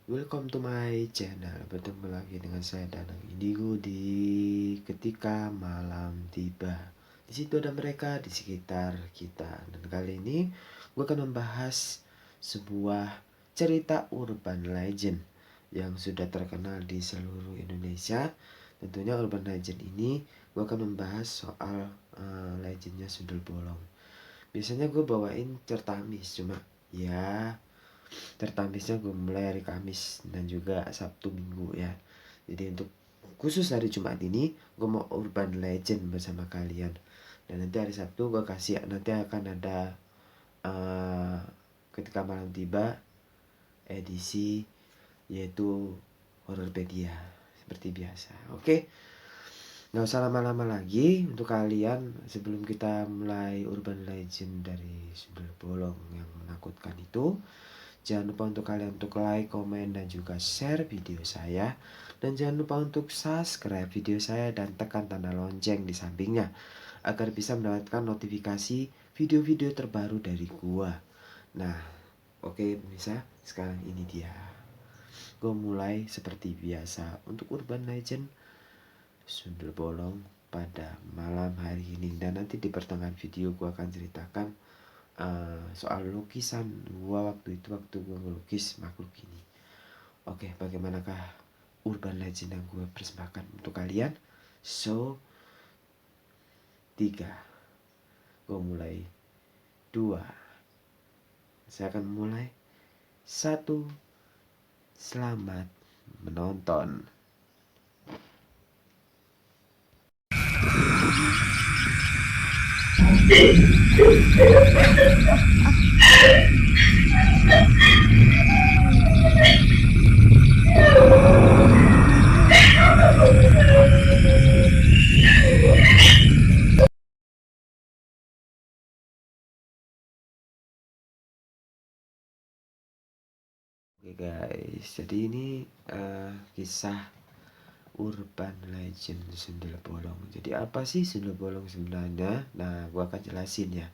Welcome to my channel. Bertemu lagi dengan saya Danang Indigo di ketika malam tiba. Di situ ada mereka di sekitar kita. Dan kali ini gue akan membahas sebuah cerita urban legend yang sudah terkenal di seluruh Indonesia. Tentunya urban legend ini gue akan membahas soal legendnya Sundel Bolong. Biasanya gue bawain Certamis, cuma ya tertamisnya gue mulai hari Kamis dan juga Sabtu Minggu ya. Jadi untuk khusus hari Jumat ini gue mau urban legend bersama kalian. Dan nanti hari Sabtu gue kasih, nanti akan ada ketika malam tiba edisi yaitu Hororpedia seperti biasa. Oke, nggak usah lama-lama lagi. Untuk kalian, sebelum kita mulai urban legend dari Sundel Bolong yang menakutkan itu, jangan lupa untuk kalian untuk like, komen, dan juga share video saya. Dan jangan lupa untuk subscribe video saya dan tekan tanda lonceng di sampingnya agar bisa mendapatkan notifikasi video-video terbaru dari gua. Nah, oke pemirsa, sekarang ini dia. Gua mulai seperti biasa untuk urban legend Sundel Bolong pada malam hari ini. Dan nanti di pertengahan video gua akan ceritakan soal lukisan gua waktu gua ngelukis makhluk ini. Oke, bagaimanakah urban legend yang gua persembahkan untuk kalian? So, 3, gua mulai. 2, saya akan mulai. 1, selamat menonton. Oke guys, jadi ini kisah urban legend Sundel Bolong. Jadi apa sih Sundel Bolong sebenarnya? Nah, gua akan jelasin ya.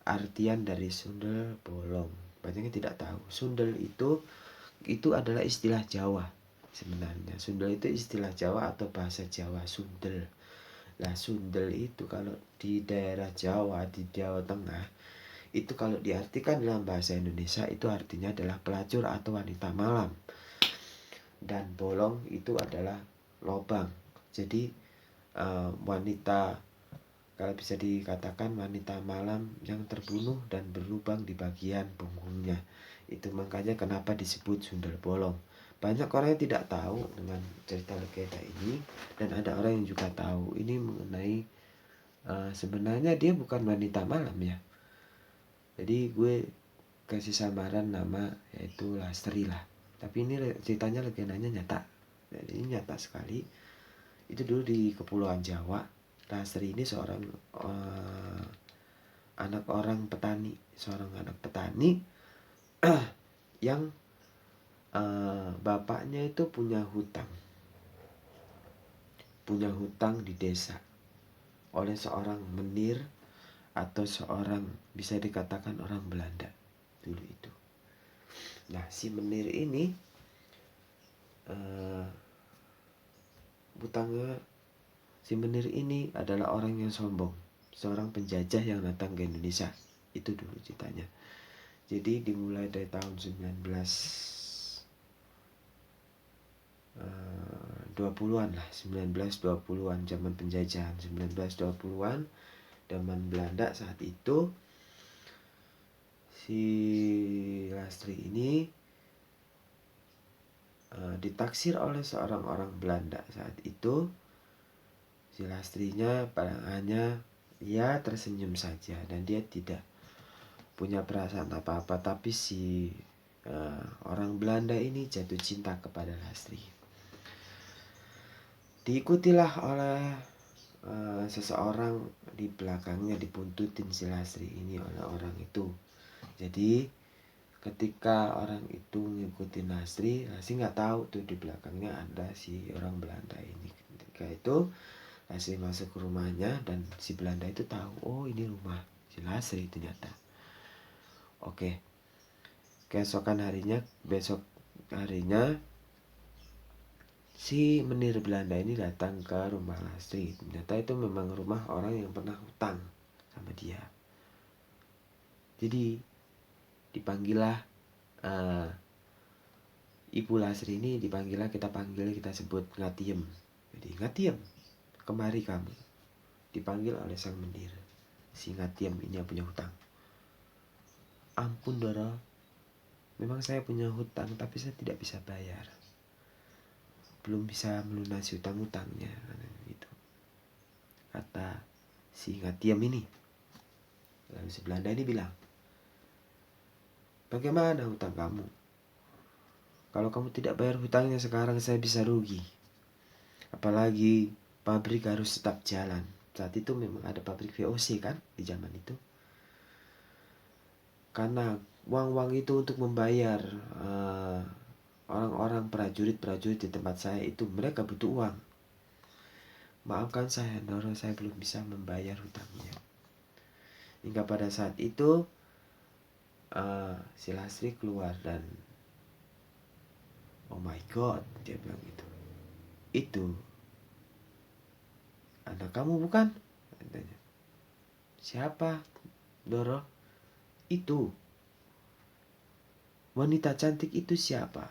Artian dari Sundel Bolong, banyaknya tidak tahu. Sundel itu adalah istilah Jawa sebenarnya. Sundel itu istilah Jawa atau bahasa Jawa, Sundel. Nah, Sundel itu kalau di daerah Jawa, di Jawa Tengah, itu kalau diartikan dalam bahasa Indonesia itu artinya adalah pelacur atau wanita malam. Dan bolong itu adalah lobang. Jadi wanita, kalau bisa dikatakan wanita malam yang terbunuh dan berlubang di bagian punggungnya. Itu makanya kenapa disebut Sundel Bolong. Banyak orang yang tidak tahu dengan cerita legenda ini, dan ada orang yang juga tahu ini mengenai sebenarnya dia bukan wanita malam ya. Jadi gue kasih samaran nama yaitu Lastri lah. Tapi ini ceritanya legendanya nyata. Jadi ini nyata sekali. Itu dulu di Kepulauan Jawa. Lastri ini seorang anak orang petani, seorang anak petani yang bapaknya itu punya hutang di desa oleh seorang menir atau seorang bisa dikatakan orang Belanda dulu itu. Nah, si menir ini si menir ini adalah orang yang sombong, seorang penjajah yang datang ke Indonesia. Itu dulu ceritanya. Jadi dimulai dari tahun 1920-an lah, 1920-an, zaman penjajahan 1920-an, zaman Belanda saat itu. Si Lastri ini ditaksir oleh seorang orang Belanda saat itu. Si Lastrinya hanya ya tersenyum saja dan dia tidak punya perasaan apa-apa, tapi si orang Belanda ini jatuh cinta kepada Lastri. Diikutilah oleh seseorang di belakangnya, dibuntutin si Lastri ini oleh orang itu. Jadi ketika orang itu ngikutin Lastri nggak tahu tuh di belakangnya ada si orang Belanda ini. Ketika itu Lastri masuk ke rumahnya dan si Belanda itu tahu, oh ini rumah si Lastri ternyata. Oke, keesokan harinya, harinya si menir Belanda ini datang ke rumah Lastri. Ternyata itu memang rumah orang yang pernah hutang sama dia. Jadi dipanggillah Ibu Lasri ini, kita panggil, kita sebut Ngatiem. Jadi Ngatiem, kemari kamu. Dipanggil oleh sang menir. Si Ngatiem ini yang punya hutang. Ampun Doro, memang saya punya hutang tapi saya tidak bisa bayar. Belum bisa melunasi hutang-hutangnya gitu, kata si Ngatiem ini. Lalu si Belanda ini bilang, bagaimana hutang kamu? Kalau kamu tidak bayar hutangnya sekarang saya bisa rugi. Apalagi pabrik harus tetap jalan. Saat itu memang ada pabrik VOC kan di zaman itu. Karena uang-uang itu untuk membayar orang-orang prajurit di tempat saya itu, mereka butuh uang. Maafkan saya Doro, saya belum bisa membayar hutangnya. Hingga pada saat itu si Lasri keluar dan oh my god, dia bilang gitu. Itu anak kamu bukan? Katanya. Siapa Doro? Itu wanita cantik itu siapa?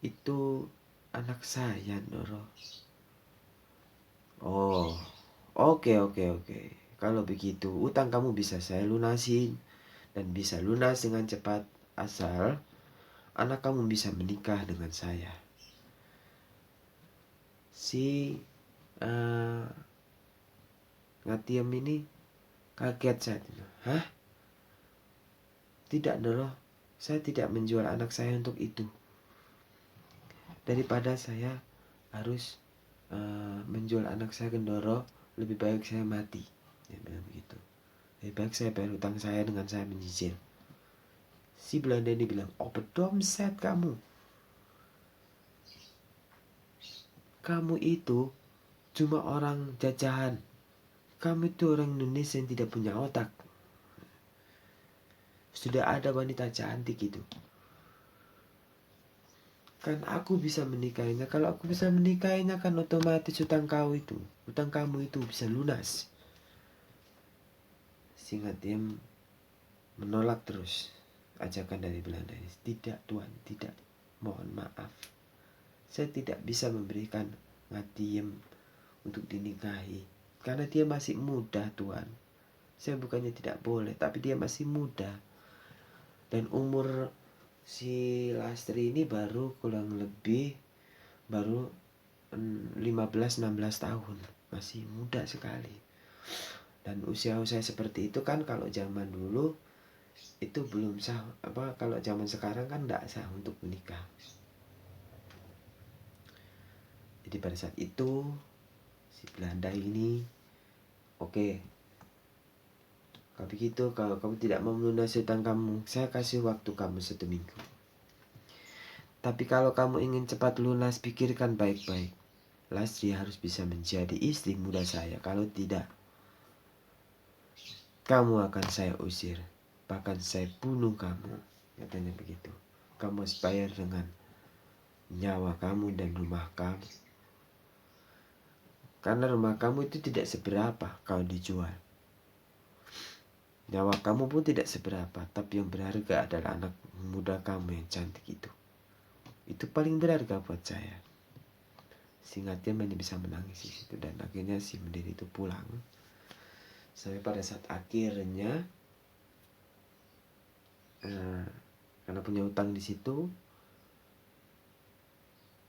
Itu anak saya Doro. Oh, oke. Kalau begitu utang kamu bisa saya lunasin, dan bisa lunas dengan cepat asal anak kamu bisa menikah dengan saya. Si Ngatiem ini kaget saat itu. Hah? Tidak Doro, saya tidak menjual anak saya untuk itu. Daripada saya harus menjual anak saya ke Doro, lebih baik saya mati. Dia bilang begitu. Lebih baik saya bayar hutang saya dengan saya menyicil. Si Belanda ini bilang, oh bedomset kamu. Kamu itu cuma orang jajahan. Kamu itu orang Indonesia yang tidak punya otak. Sudah ada wanita cantik itu. Kan aku bisa menikahinya. Kalau aku bisa menikahinya kan otomatis hutang kamu itu bisa lunas. Si Ngatiem menolak terus ajakan dari Belanda ini. Tidak Tuan, tidak. Mohon maaf. Saya tidak bisa memberikan Ngatiem untuk dinikahi. Karena dia masih muda Tuan. Saya bukannya tidak boleh, tapi dia masih muda. Dan umur si Lastri ini baru kurang lebih 15-16 tahun. Masih muda sekali. Dan usia-usia seperti itu kan kalau zaman dulu itu belum sah. Kalau zaman sekarang kan tidak sah untuk menikah. Jadi pada saat itu si Belanda ini, oke, kalau begitu, kalau kamu tidak mau melunasi hutang kamu, saya kasih waktu kamu 1 minggu. Tapi kalau kamu ingin cepat lunas, pikirkan baik-baik. Lastri harus bisa menjadi istri muda saya. Kalau tidak, kamu akan saya usir. Bahkan saya bunuh kamu. Katanya begitu. Kamu harus bayar dengan nyawa kamu dan rumah kamu. Karena rumah kamu itu tidak seberapa kalau dijual. Nyawa kamu pun tidak seberapa, tapi yang berharga adalah anak muda kamu yang cantik itu. Itu paling berharga buat saya. Si Ngatiem hanya bisa menangis di situ, dan akhirnya si menir itu pulang. Sampai pada saat akhirnya karena punya utang di situ,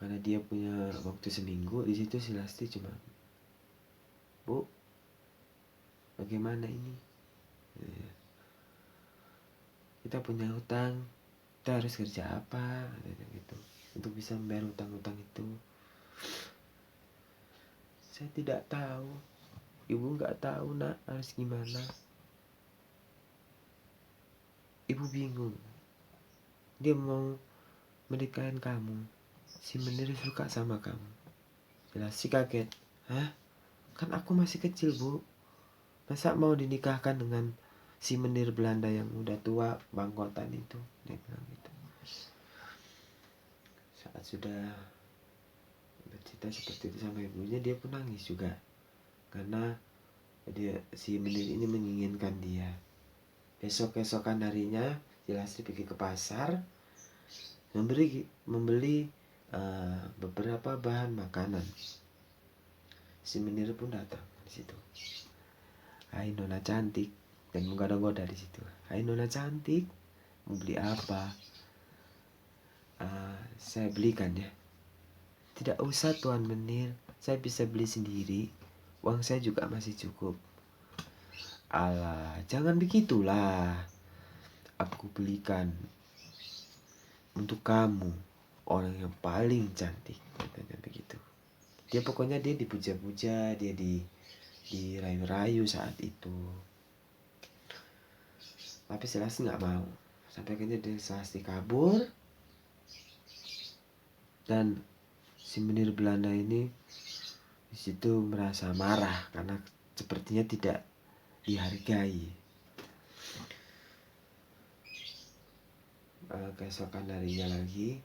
karena dia punya waktu seminggu di situ, si Lastri cuma, Bu, bagaimana ini? Kita punya hutang, kita harus kerja apa? Gitu, untuk bisa membayar hutang-hutang itu. Saya tidak tahu. Ibu nggak tahu nak harus gimana. Ibu bingung. Dia mau menikahin kamu. Si menir suka sama kamu. Jelas si kaget. Hah? Kan aku masih kecil Bu. Masa mau dinikahkan dengan si menir Belanda yang udah tua, bangkotan itu? Dia bilang sudah bercerita seperti itu sama ibunya, dia pun nangis juga karena si Menir ini menginginkan dia. Besok-besokan harinya si Lastri pergi ke pasar membeli beberapa bahan makanan. Si Menir pun datang di situ. Hai Nona cantik, dan menggoda-goda di situ. Hai Nona cantik, mau beli apa? Saya belikan ya. Tidak usah Tuan Menir, saya bisa beli sendiri. Uang saya juga masih cukup. Alah, jangan begitulah. Aku belikan untuk kamu, orang yang paling cantik, katanya begitu. Pokoknya dia dipuja-puja, dia dirayu-rayu saat itu. Tapi si Lastri nggak mau. Sampai akhirnya dia Lastri kabur. Dan si Menir Belanda ini di situ merasa marah karena sepertinya tidak dihargai. Keesokan harinya lagi,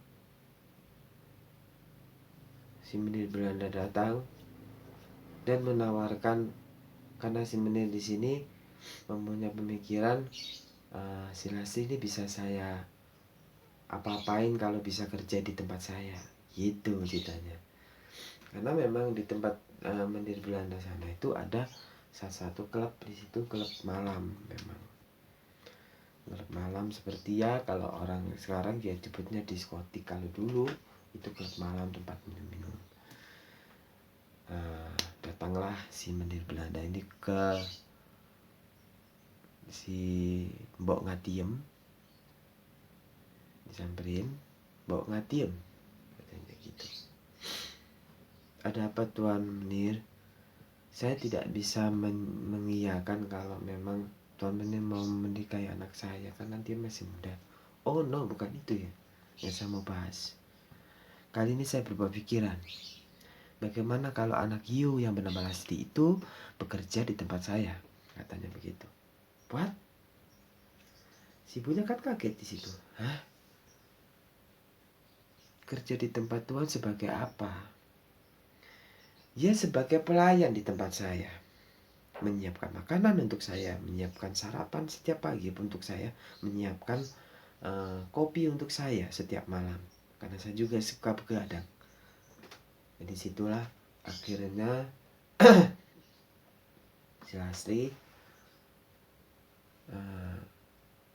si Menir Belanda datang dan menawarkan, karena si Menir di sini mempunyai pemikiran, si Lastri ini bisa saya apa-apain kalau bisa kerja di tempat saya, gitu ceritanya. Karena memang di tempat Menir Belanda sana itu ada salah satu klub di situ, klub malam memang. Klub malam seperti ya kalau orang sekarang ya sebutnya diskotik, kalau dulu itu klub malam, tempat minum-minum. Datanglah si Menir Belanda ini ke si Mbok Ngatiem, disamperin, Mbok Ngatiem katanya gitu. Ada apa Tuan Menir? Saya tidak bisa mengiyakan kalau memang Tuan Menir mau menikahi anak saya, kan nanti masih muda. Oh no, bukan itu ya yang saya mau bahas. Kali ini saya berubah pikiran. Bagaimana kalau anak Yu yang bernama Lastri itu bekerja di tempat saya? Katanya begitu. What? Si ibunya kan kaget di situ. Hah? Kerja di tempat Tuan sebagai apa? Ya sebagai pelayan di tempat saya. Menyiapkan makanan untuk saya, menyiapkan sarapan setiap pagi untuk saya, menyiapkan kopi untuk saya setiap malam. Karena saya juga suka begadang. Jadi situlah akhirnya si Lastri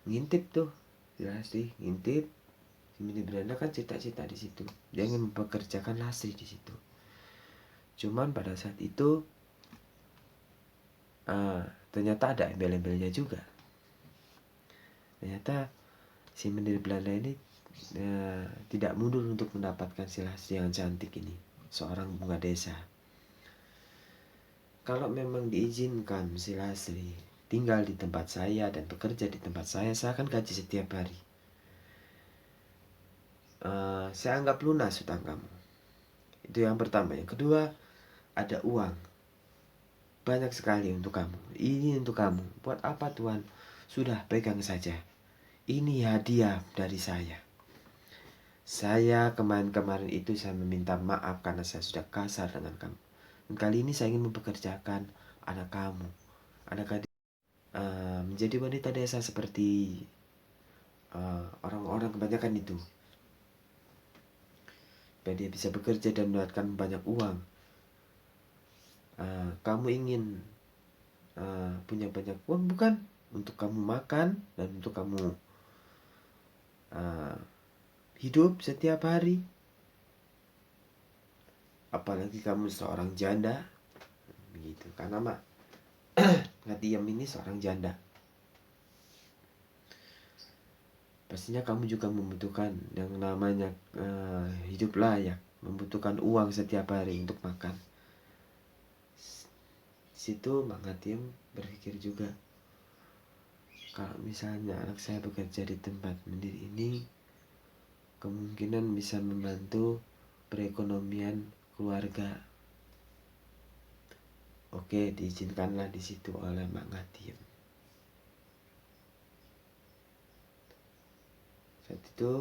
ngintip tuh. Si Lastri ngintip. Si Menir Belanda kan cita-cita di situ. Dia ingin mempekerjakan Lastri di situ. Cuman pada saat itu ternyata ada embel-embelnya juga. Ternyata si Menir Belanda ini tidak mundur untuk mendapatkan si Lastri yang cantik ini, seorang bunga desa. Kalau memang diizinkan si Lastri tinggal di tempat saya dan bekerja di tempat saya akan gaji setiap hari. Saya anggap lunas hutang kamu. Itu yang pertama. Yang kedua, ada uang banyak sekali untuk kamu. Ini untuk kamu. Buat apa Tuan? Sudah, pegang saja. Ini hadiah dari saya. Saya kemarin-kemarin itu saya meminta maaf karena saya sudah kasar dengan kamu. Dan kali ini saya ingin mempekerjakan anak kamu, anak adik, menjadi wanita desa seperti orang-orang kebanyakan itu. Supaya dia bisa bekerja dan mendapatkan banyak uang. Kamu ingin punya banyak uang bukan? Untuk kamu makan dan untuk kamu hidup setiap hari. Apalagi kamu seorang janda, begitu. Karena Ngatiem ini seorang janda. Pastinya kamu juga membutuhkan yang namanya hidup layak, membutuhkan uang setiap hari untuk makan. Situ Ngatiem berpikir juga, kalau misalnya anak saya bekerja di tempat Menir ini, kemungkinan bisa membantu perekonomian keluarga. Oke, diizinkanlah di situ oleh Mak Ngatiem. Saat itu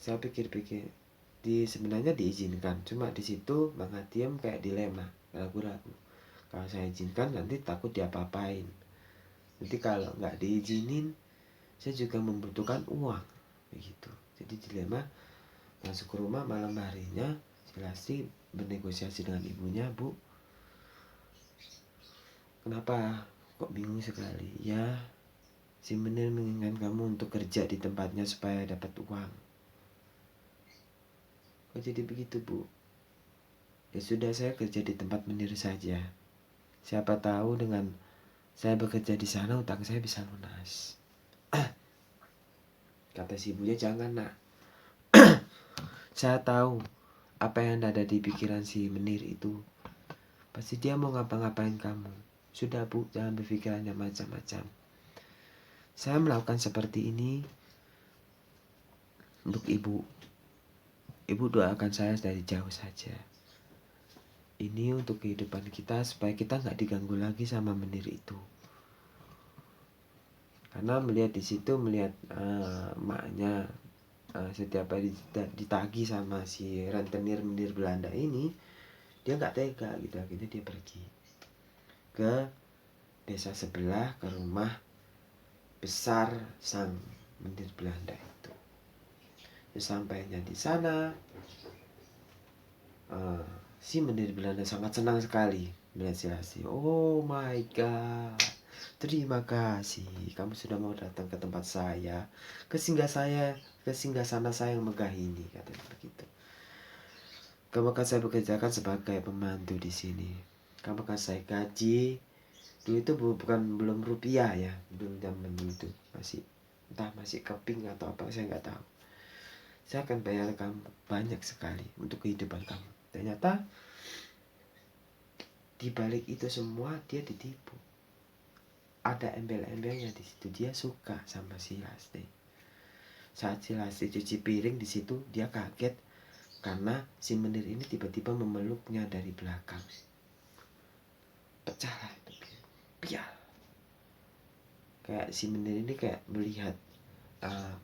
Saya pikir-pikir, sebenarnya diizinkan, cuma di situ Bang Atiem kayak dilema, ragu-ragu. Kalau saya izinkan nanti takut diapa-apain. Nanti kalau nggak diizinin, saya juga membutuhkan uang, begitu. Jadi dilema. Masuk ke rumah malam harinya, si Lasti bernegosiasi dengan ibunya, Bu, kenapa kok bingung sekali? Ya, si Menir menginginkan kamu untuk kerja di tempatnya supaya dapat uang. Kok jadi begitu, Bu? Ya sudah, saya kerja di tempat Menir saja. Siapa tahu dengan saya bekerja di sana utang saya bisa lunas. Kata si ibunya, jangan nak. Saya tahu apa yang ada di pikiran si Menir itu. Pasti dia mau ngapa-ngapain kamu. Sudah, Bu, jangan berpikirannya macam-macam. Saya melakukan seperti ini untuk ibu. Ibu doakan saya dari jauh saja. Ini untuk kehidupan kita supaya kita nggak diganggu lagi sama Menir itu. Karena melihat di situ, melihat emaknya setiap hari ditagih sama si rentenir Menir Belanda ini, dia nggak tega gitu. Akhirnya dia pergi ke desa sebelah, ke rumah besar sang Menir Belanda itu. Sesampainya di sana, si Menir Belanda sangat senang sekali melihat si Lasti. Oh my god, terima kasih kamu sudah mau datang ke tempat saya, ke singgasana saya yang megah ini, katanya begitu. Kamu akan saya bekerjakan sebagai pembantu di sini. Kamu akan saya gaji. Dulu itu belum rupiah ya, belum zaman itu, masih keping atau apa, saya nggak tahu. Saya akan bayar kamu banyak sekali untuk kehidupan kamu. Ternyata di balik itu semua dia ditipu. Ada embel-embelnya di situ. Dia suka sama si Lasti. Saat si Lasti cuci piring di situ, dia kaget karena si Menir ini tiba-tiba memeluknya dari belakang. Pecahlah itu pial. Kayak si Menir ini kayak melihat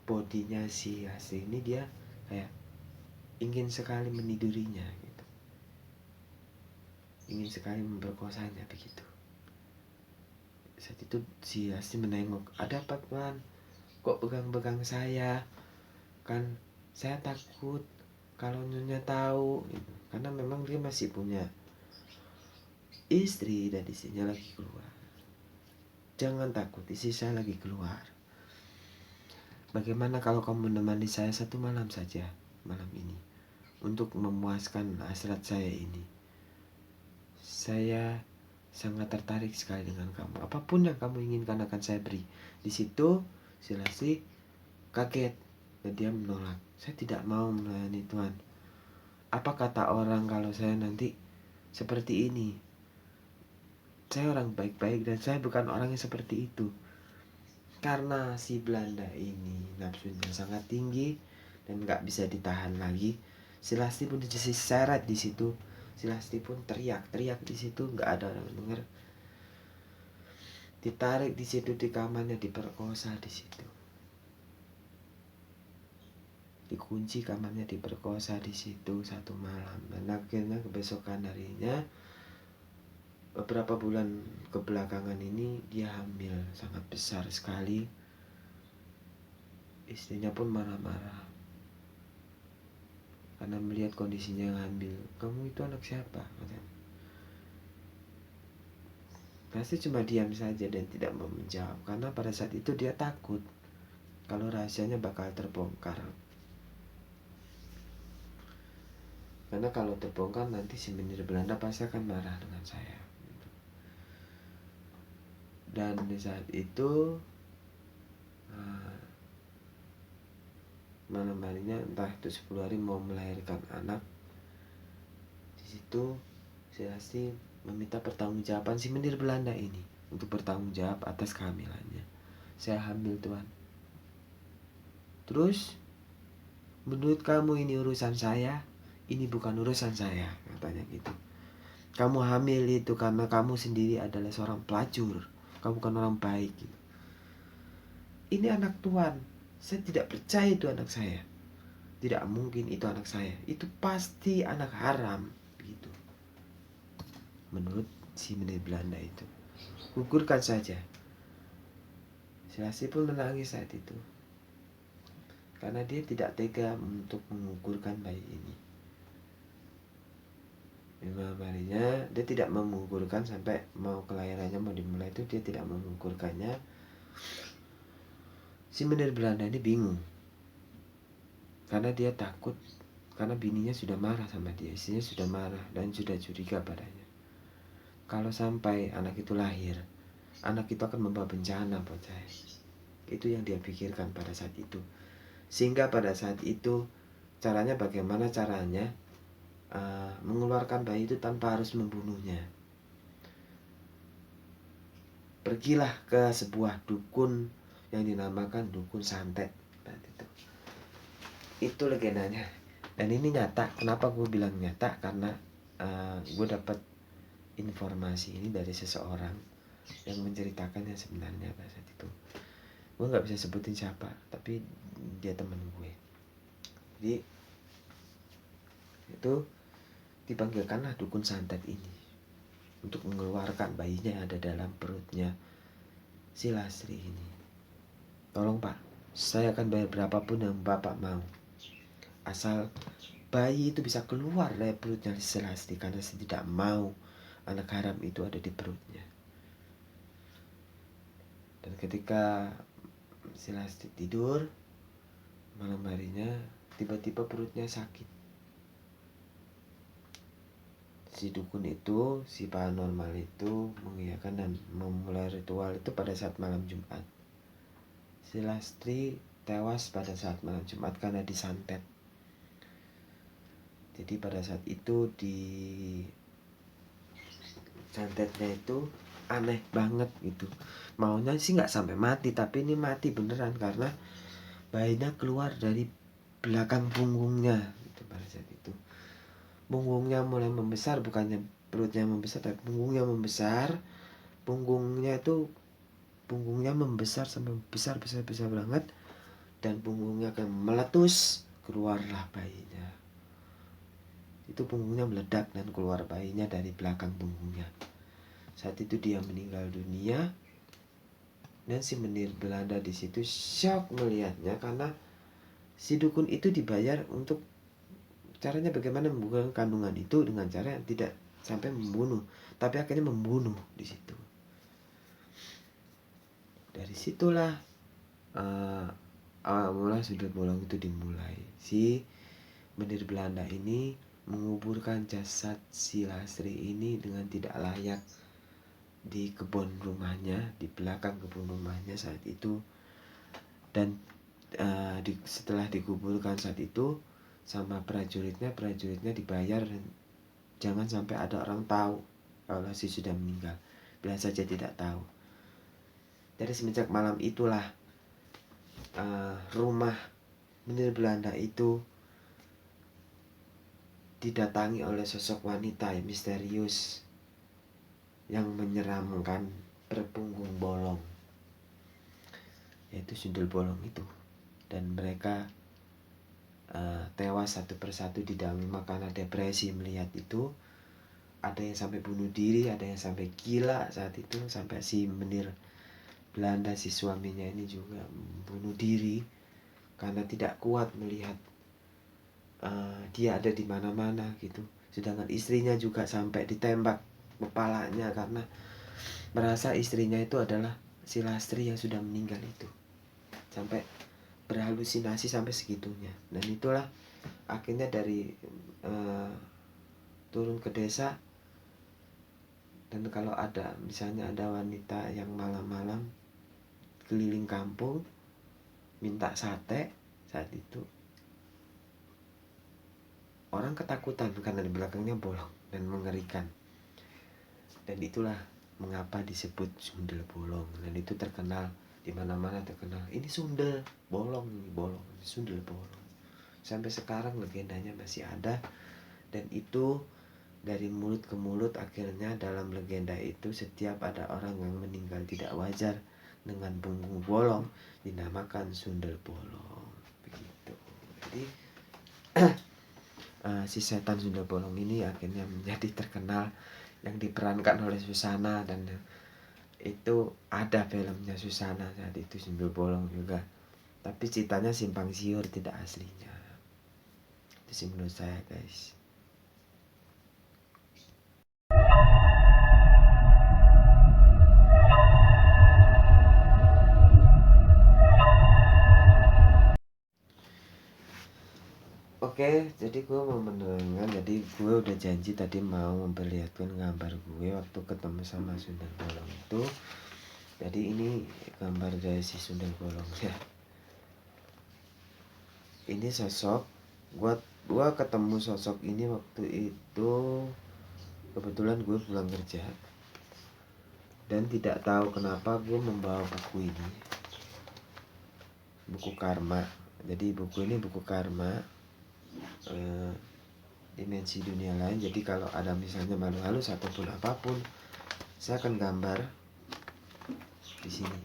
bodinya si Lasti ini, dia kayak ingin sekali menidurinya gitu. Ingin sekali memperkosanya begitu. Saat itu si Lasti menengok, ada apa tuan? Kok pegang-pegang saya? Kan saya takut kalau Nyonya tahu gitu. Karena memang dia masih punya istri dan istrinya lagi keluar. Jangan takut, istri saya lagi keluar. Bagaimana kalau kamu menemani saya satu malam saja, malam ini, untuk memuaskan hasrat saya ini? Saya sangat tertarik sekali dengan kamu. Apapun yang kamu inginkan akan saya beri. Di situ si Lasti kaget dan dia menolak. Saya tidak mau melayani Tuhan. Apa kata orang kalau saya nanti seperti ini? Saya orang baik-baik dan saya bukan orang yang seperti itu. Karena si Belanda ini nafsunya sangat tinggi dan nggak bisa ditahan lagi, si Lasti pun diseret di situ. Si Lasti pun teriak-teriak di situ, nggak ada orang dengar. Ditarik di situ di kamarnya, diperkosa di situ. Dikunci kamarnya, diperkosa di situ satu malam. Dan akhirnya kebesokan harinya, beberapa bulan kebelakangan ini, dia hamil sangat besar sekali. Istrinya pun marah-marah karena melihat kondisinya yang hamil. Kamu itu anak siapa? Katanya. Pasti cuma diam saja dan tidak mau menjawab, karena pada saat itu dia takut kalau rahasianya bakal terbongkar. Karena kalau terbongkar nanti si Menir Belanda pasti akan marah dengan saya. Dan di saat itu malam harinya, entah itu 10 hari mau melahirkan anak, di situ si Lasti meminta pertanggungjawaban si Menir Belanda ini untuk bertanggung jawab atas kehamilannya. Saya hamil Tuan. Terus menurut kamu ini urusan saya? Ini bukan urusan saya, katanya gitu. Kamu hamil itu karena kamu sendiri adalah seorang pelacur. Kamu bukan orang baik gitu. Ini anak Tuan. Saya tidak percaya itu anak saya. tidak mungkin itu anak saya, itu pasti anak haram gitu. Menurut si menir Belanda itu, gugurkan saja. Si Lastri pun menangis saat itu karena dia tidak tega untuk menggugurkan bayi ini. Malam harinya dia tidak menggugurkan sampai mau kelahirannya mau dimulai itu dia tidak menggugurkannya. Si menir Belanda ini bingung karena dia takut, karena bininya sudah marah sama dia, istrinya sudah marah dan sudah curiga padanya. Kalau sampai anak itu lahir, anak itu akan membawa bencana buat saya. Itu yang dia pikirkan pada saat itu. Sehingga pada saat itu bagaimana caranya mengeluarkan bayi itu tanpa harus membunuhnya. Pergilah ke sebuah dukun yang dinamakan dukun santet. Itu legendanya. Dan ini nyata. Kenapa gue bilang nyata? Karena gue dapat informasi ini dari seseorang yang menceritakan yang sebenarnya pada saat itu. Gue nggak bisa sebutin siapa, tapi dia teman gue. Jadi itu dipanggilkanlah dukun santet ini untuk mengeluarkan bayinya yang ada dalam perutnya si Lastri ini. Tolong Pak, saya akan bayar berapapun yang Bapak mau, asal bayi itu bisa keluar dari perutnya si Lastri, karena saya tidak mau anak haram itu ada di perutnya. Dan ketika si Lastri tidur malam harinya, tiba-tiba perutnya sakit. Si dukun itu, si paranormal itu mengiyakan dan memulai ritual itu pada saat malam Jumat. Si Lastri tewas pada saat malam Jumat karena disantet. Jadi pada saat itu di santetnya itu aneh banget gitu. Maunya sih nggak sampai mati, tapi ini mati beneran karena bayinya keluar dari belakang punggungnya gitu pada saat itu. Punggungnya mulai membesar, bukannya perutnya membesar, tapi punggungnya membesar. Punggungnya membesar sampai besar banget, dan punggungnya akan meletus, keluarlah bayinya. Itu punggungnya meledak dan keluar bayinya dari belakang punggungnya. Saat itu dia meninggal dunia, dan si menir Belanda di situ shock melihatnya karena si dukun itu dibayar untuk caranya bagaimana membuka kandungan itu dengan cara yang tidak sampai membunuh, tapi akhirnya membunuh di situ. Dari situlah awal mula sundel bolong itu dimulai. Si menir Belanda ini menguburkan jasad si Lastri ini dengan tidak layak di kebun rumahnya, di belakang kebun rumahnya saat itu. Dan setelah dikuburkan saat itu sama prajuritnya dibayar dan jangan sampai ada orang tahu kalau Lastri sudah meninggal, bilang saja tidak tahu. Dari semenjak malam itulah rumah menir Belanda itu didatangi oleh sosok wanita yang misterius yang menyeramkan, berpunggung bolong, yaitu sundel bolong itu. Dan mereka tewas satu persatu di dalam rumah karena depresi melihat itu. Ada yang sampai bunuh diri, ada yang sampai gila saat itu, sampai si menir Belanda si suaminya ini juga bunuh diri karena tidak kuat melihat dia ada di mana-mana gitu. Sedangkan istrinya juga sampai ditembak kepalanya karena merasa istrinya itu adalah si Lastri yang sudah meninggal itu. Sampai berhalusinasi sampai segitunya. Dan itulah akhirnya dari turun ke desa, dan kalau ada misalnya ada wanita yang malam-malam keliling kampung minta sate, saat itu orang ketakutan karena di belakangnya bolong dan mengerikan. Dan itulah mengapa disebut sundel bolong, dan itu terkenal di mana-mana, terkenal ini sundel bolong, ini bolong, ini sundel bolong. Sampai sekarang legendanya masih ada, dan itu dari mulut ke mulut. Akhirnya dalam legenda itu setiap ada orang yang meninggal tidak wajar dengan punggung bolong dinamakan sundel bolong begitu. Jadi si setan Sunda Bolong ini akhirnya menjadi terkenal, yang diperankan oleh Susana, dan itu ada filmnya Susana saat itu Sunda Bolong juga, tapi ceritanya simpang siur, tidak aslinya. Itu sih menurut saya, guys. Oke, jadi gue mau menerangkan. Jadi gue udah janji tadi mau memperlihatkan gambar gue waktu ketemu sama Sundel Bolong itu. Jadi ini gambar dari si Sundel Bolong ya. Ini sosok gue ketemu sosok ini waktu itu kebetulan gue pulang kerja, dan tidak tahu kenapa gue membawa buku ini, buku karma. Jadi buku ini buku karma, dimensi dunia lain. Jadi kalau ada misalnya makhluk halus ataupun apapun, saya akan gambar di sini.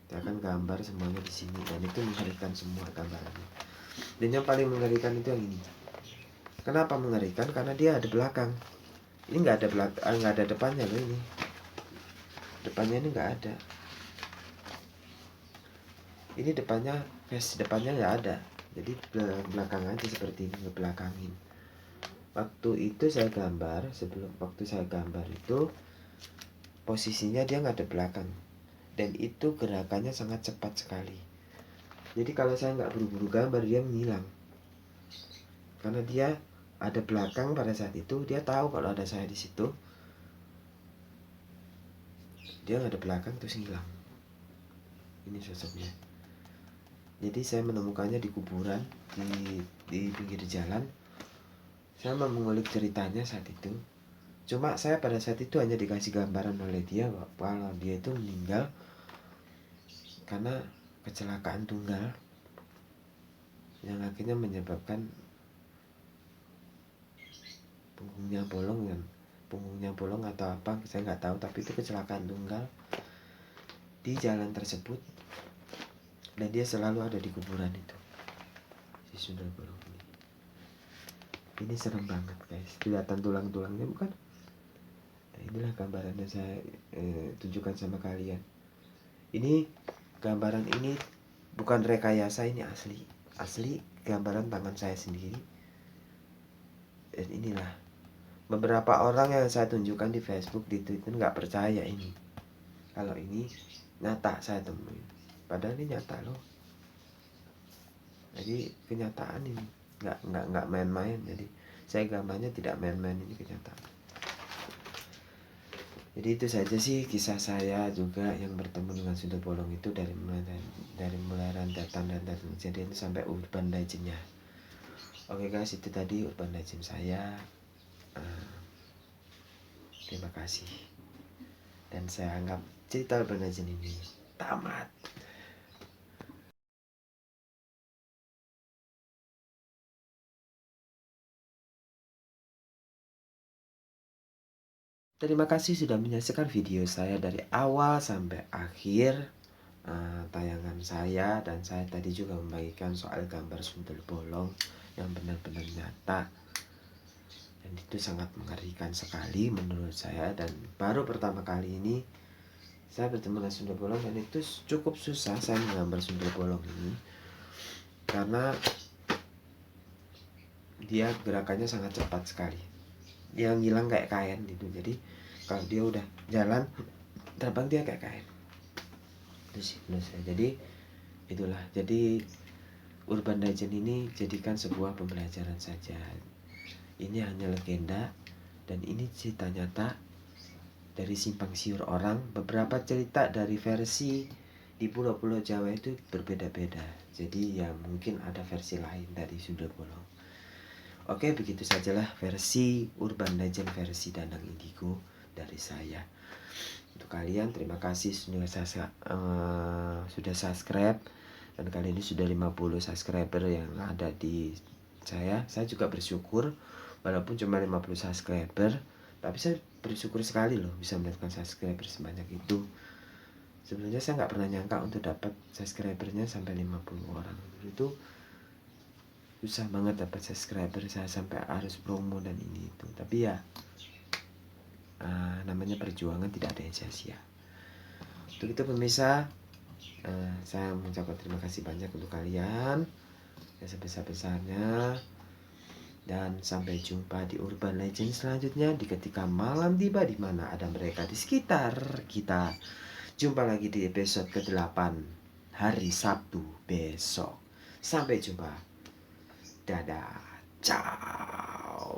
Saya akan gambar semuanya di sini, dan itu mengerikan semua gambarannya. Dan yang paling mengerikan itu yang ini. Kenapa mengerikan? Karena dia ada belakang. Ini nggak ada belakang, nggak ada depannya loh ini. Depannya ini nggak ada. Ini depannya, face depannya nggak ada. Jadi belakang aja seperti ini, ngebelakangin. Waktu itu saya gambar, waktu saya gambar itu posisinya dia nggak ada belakang, dan itu gerakannya sangat cepat sekali. Jadi kalau saya nggak buru-buru gambar, dia menghilang. Karena dia ada belakang pada saat itu, dia tahu kalau ada saya di situ. Dia nggak ada belakang terus hilang. Ini sosoknya. Jadi saya menemukannya di kuburan, di pinggir jalan. Saya mau mengulik ceritanya saat itu. Cuma saya pada saat itu hanya dikasih gambaran oleh dia kalau dia itu meninggal karena kecelakaan tunggal yang akhirnya menyebabkan punggungnya bolong atau apa, saya nggak tahu, tapi itu kecelakaan tunggal di jalan tersebut, dan dia selalu ada di kuburan itu, si Sundel Bolong ini. Ini serem banget, guys. Kelihatan tulang-tulangnya bukan? Nah, inilah gambaran yang saya tunjukkan sama kalian. Ini gambaran ini bukan rekayasa, ini asli gambaran tangan saya sendiri. Dan inilah beberapa orang yang saya tunjukkan di Facebook, di Twitter nggak percaya ini. Kalau ini nyata saya temuin, padahal ini nyata loh. Jadi kenyataan ini nggak main-main. Jadi saya gambarnya tidak main-main, ini kenyataan. Jadi itu saja sih kisah saya juga yang bertemu dengan Sundel Bolong itu, dari mulai rentetan kejadian sampai urban legendnya. Oke guys, itu tadi urban legend saya. Terima kasih. Dan saya anggap cerita urban legend ini tamat. Terima kasih sudah menyaksikan video saya dari awal sampai akhir tayangan saya. Dan saya tadi juga membagikan soal gambar Sundel Bolong yang benar-benar nyata, dan itu sangat mengerikan sekali menurut saya. Dan baru pertama kali ini saya bertemu dengan Sundel Bolong, dan itu cukup susah saya menggambar Sundel Bolong ini karena dia gerakannya sangat cepat sekali. Dia ngilang kayak kain gitu. Jadi kalau dia udah jalan terbang, dia kayak kain. Itu sih menurut saya. Jadi itulah, jadi urban legend ini jadikan sebuah pembelajaran saja. Ini hanya legenda, dan ini cerita nyata dari simpang siur orang. Beberapa cerita dari versi di pulau-pulau Jawa itu berbeda-beda. Jadi ya mungkin ada versi lain dari Sundel Bolong. Oke, begitu sajalah versi urban legend versi Danang Indigo dari saya. Untuk kalian, terima kasih sudah subscribe. Dan kali ini sudah 50 subscriber yang ada di saya. Saya juga bersyukur, walaupun cuma 50 subscriber, tapi saya bersyukur sekali loh bisa mendapatkan subscriber sebanyak itu. Sebenarnya saya nggak pernah nyangka untuk dapat subscribernya sampai 50 orang. Itu susah banget dapat subscriber, saya sampai harus promo dan ini itu. Tapi ya namanya perjuangan tidak ada yang sia-sia. Untuk itu pemirsa, saya mengucapkan terima kasih banyak untuk kalian yang sebesar-besarnya. Dan sampai jumpa di Urban Legend selanjutnya, di ketika malam tiba di mana ada mereka di sekitar kita. Jumpa lagi di episode ke-8 hari Sabtu besok. Sampai jumpa. Dadah. Ciao.